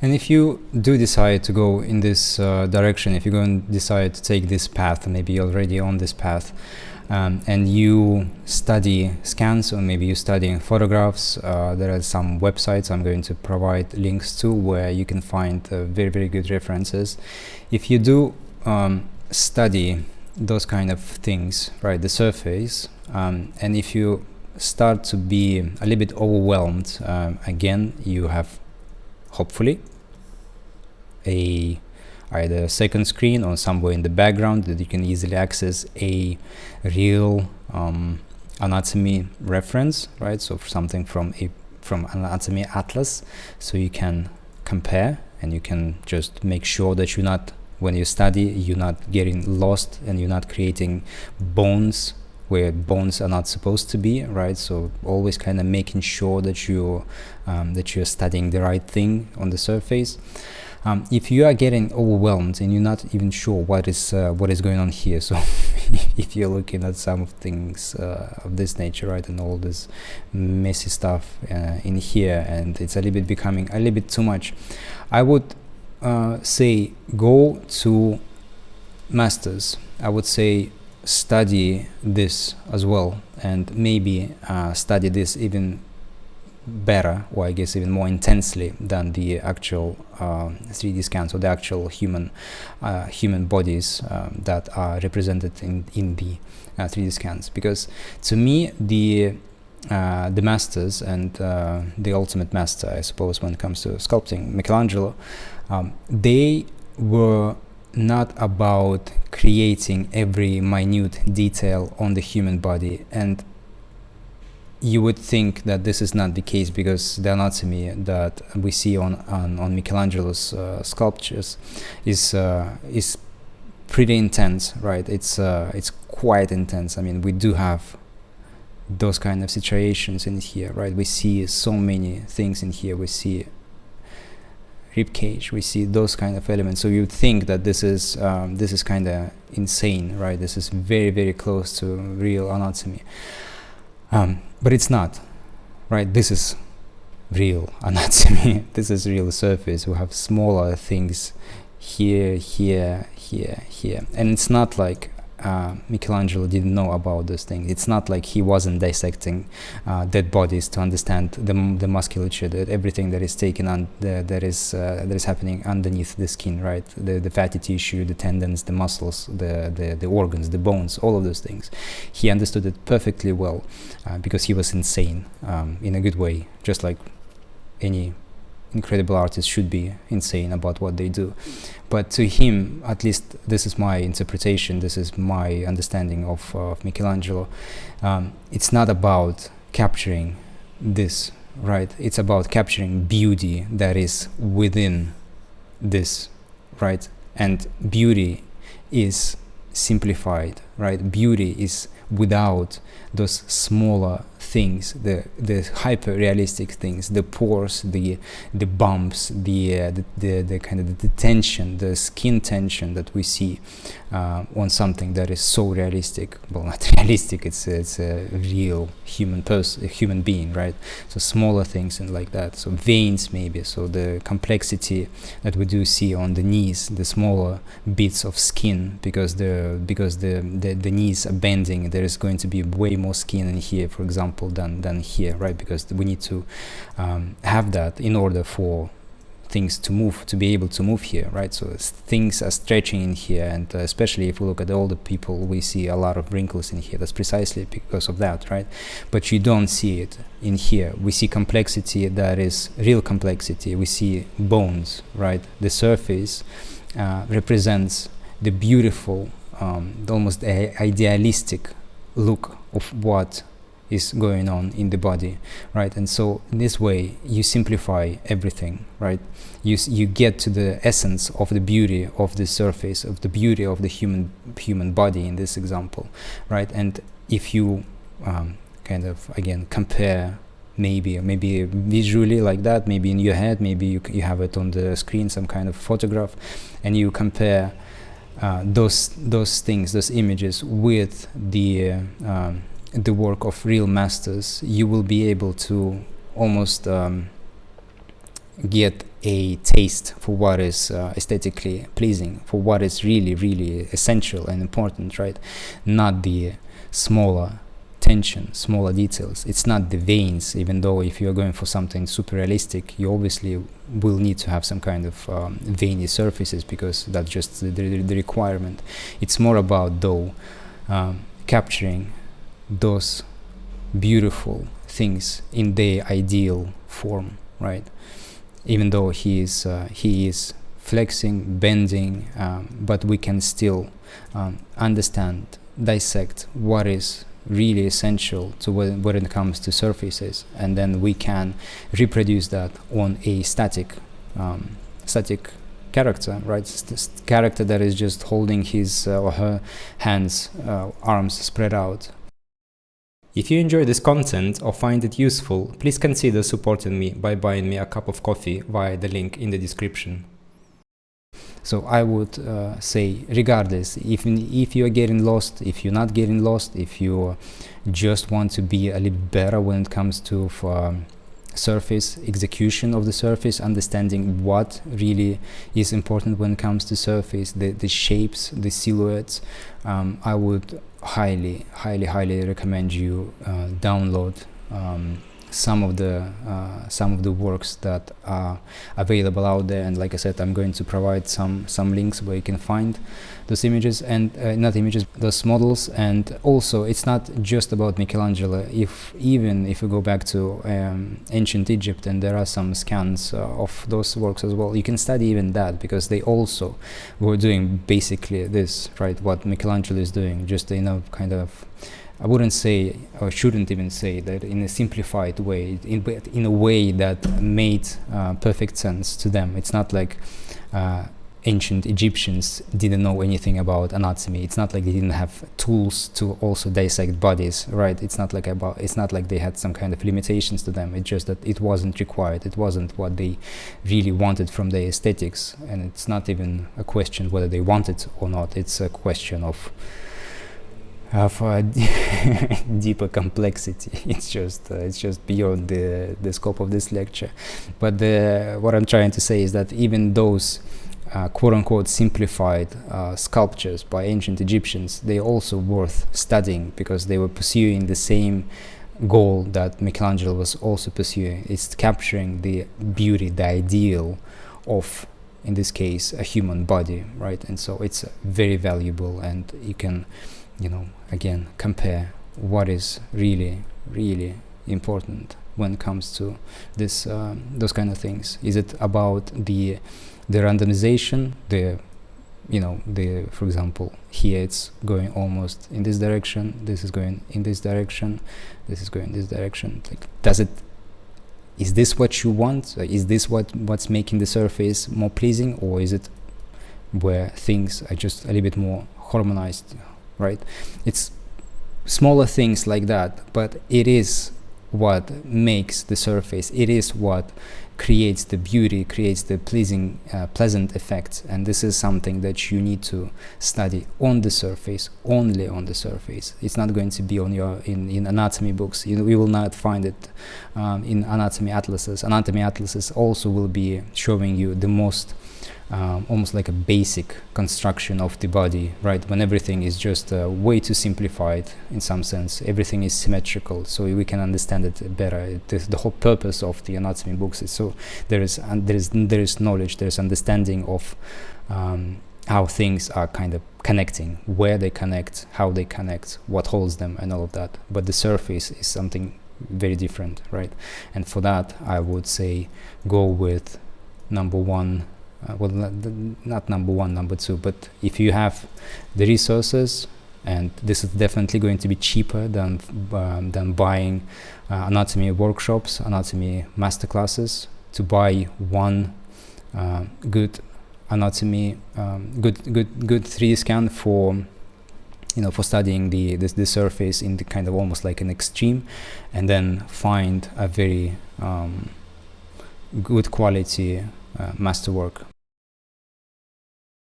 And if you do decide to go in this direction, if you go and decide to take this path, maybe you're already on this path, and you study scans, or maybe you study photographs, there are some websites I'm going to provide links to where you can find very, very good references. If you do study those kind of things, right, the surface, and if you start to be a little bit overwhelmed, again, you have hopefully either a second screen or somewhere in the background that you can easily access a real anatomy reference, right? So something from anatomy atlas, so you can compare and you can just make sure that you're not, when you study, you're not getting lost and you're not creating bones where bones are not supposed to be, right? So always kind of making sure that you're studying the right thing on the surface. If you are getting overwhelmed and you're not even sure what is going on here, so if you're looking at some of things of this nature, right, and all this messy stuff in here, and it's a little bit becoming a little bit too much, I would say go to masters. I would say study this as well, and maybe study this even better, or I guess even more intensely than the actual 3D scans or the actual human bodies that are represented in the 3D scans. Because to me, the masters and the ultimate master, I suppose, when it comes to sculpting, Michelangelo, they were not about creating every minute detail on the human body. And you would think that this is not the case, because the anatomy that we see on Michelangelo's sculptures is pretty intense, right? It's quite intense. I mean, we do have those kind of situations in here, right? We see so many things in here. We see rib cage, we see those kind of elements. So you'd think that this is kind of insane, right? This is very, very close to real anatomy. But it's not, right? This is real anatomy. This is real surface. We have smaller things here, here, here, here. And it's not like Michelangelo didn't know about those things. It's not like he wasn't dissecting dead bodies to understand the musculature, that everything that is taken on that is happening underneath the skin, right? The fatty tissue, the tendons, the muscles, the organs, the bones, all of those things. He understood it perfectly well because he was insane in a good way, just like any incredible artists should be insane about what they do. But to him, at least this is my interpretation, this is my understanding of Michelangelo, it's not about capturing this, right? It's about capturing beauty that is within this, right? And beauty is simplified, right? Beauty is without those smaller things, the hyper realistic things, the pores, the bumps, the kind of the tension, the skin tension that we see on something that is so realistic. Well, not realistic, it's a real human person, a human being, right? So smaller things and like that. So veins maybe, so the complexity that we do see on the knees, the smaller bits of skin, because the knees are bending, there is going to be way more skin in here, for example, than here, right? Because we need to have that in order for things to move, to be able to move here, right? So things are stretching in here, and especially if we look at older people, we see a lot of wrinkles in here. That's precisely because of that, right? But you don't see it in here. We see complexity that is real complexity. We see bones, right? The surface represents the beautiful, the almost idealistic look of what is going on in the body, right? And so in this way you simplify everything, right? You get to the essence of the beauty of the surface, of the beauty of the human body in this example, right? And if you kind of again compare, maybe visually like that, maybe in your head, maybe you have it on the screen, some kind of photograph, and you compare those things, those images with the work of real masters, you will be able to almost get a taste for what is aesthetically pleasing, for what is really, really essential and important, right? Not the smaller tension, smaller details. It's not the veins, even though if you're going for something super realistic, you obviously will need to have some kind of veiny surfaces, because that's just the requirement. It's more about, though, capturing those beautiful things in their ideal form, right? Even though he is flexing, bending, but we can still understand, dissect what is really essential to when it comes to surfaces, and then we can reproduce that on a static character, right? Character that is just holding his or her hands, arms spread out. If you enjoy this content or find it useful, please consider supporting me by buying me a cup of coffee via the link in the description. So I would say, regardless, if you are getting lost, if you're not getting lost, if you just want to be a little better when it comes to surface execution of the surface, understanding what really is important when it comes to surface, the shapes, the silhouettes, I would highly recommend you download some of the works that are available out there. And like I said, I'm going to provide some links where you can find those images, and those models. And also, it's not just about Michelangelo. Even if you go back to ancient Egypt, and there are some scans of those works as well, you can study even that, because they also were doing basically this, right? What Michelangelo is doing, just kind of, I wouldn't say, or shouldn't even say, that in a simplified way, in a way that made perfect sense to them. It's not like ancient Egyptians didn't know anything about anatomy. It's not like they didn't have tools to also dissect bodies, right? It's not like they had some kind of limitations to them. It's just that it wasn't required. It wasn't what they really wanted from their aesthetics, and it's not even a question whether they want it or not. It's a question of deeper complexity. It's just beyond the scope of this lecture. But what I'm trying to say is that even those quote-unquote simplified sculptures by ancient Egyptians, they're also worth studying, because they were pursuing the same goal that Michelangelo was also pursuing. It's capturing the beauty, the ideal of, in this case, a human body, right? And so it's very valuable, and you can, again, compare what is really, really important when it comes to this, those kind of things. Is it about the randomization, for example, here it's going almost in this direction, this is going in this direction, this is going in this direction. Like, is this what you want? Is this what's making the surface more pleasing, or is it where things are just a little bit more harmonized, right? It's smaller things like that, but it is what makes the surface, it is what creates the beauty, creates the pleasant effects. And this is something that you need to study on the surface, only on the surface. It's not going to be on your in anatomy books. We will not find it in anatomy atlases. Anatomy atlases also will be showing you the most almost like a basic construction of the body, right? When everything is just way too simplified in some sense, everything is symmetrical, so we can understand it better. The whole purpose of the anatomy books is so there is knowledge, there is understanding of how things are kind of connecting, where they connect, how they connect, what holds them, and all of that. But the surface is something very different, right? And for that, I would say go with number one. Well, not number one, number two, but if you have the resources, and this is definitely going to be cheaper than buying anatomy workshops, anatomy masterclasses, to buy one good anatomy, good 3D scan for for studying the surface in the kind of almost like an extreme, and then find a very good quality masterwork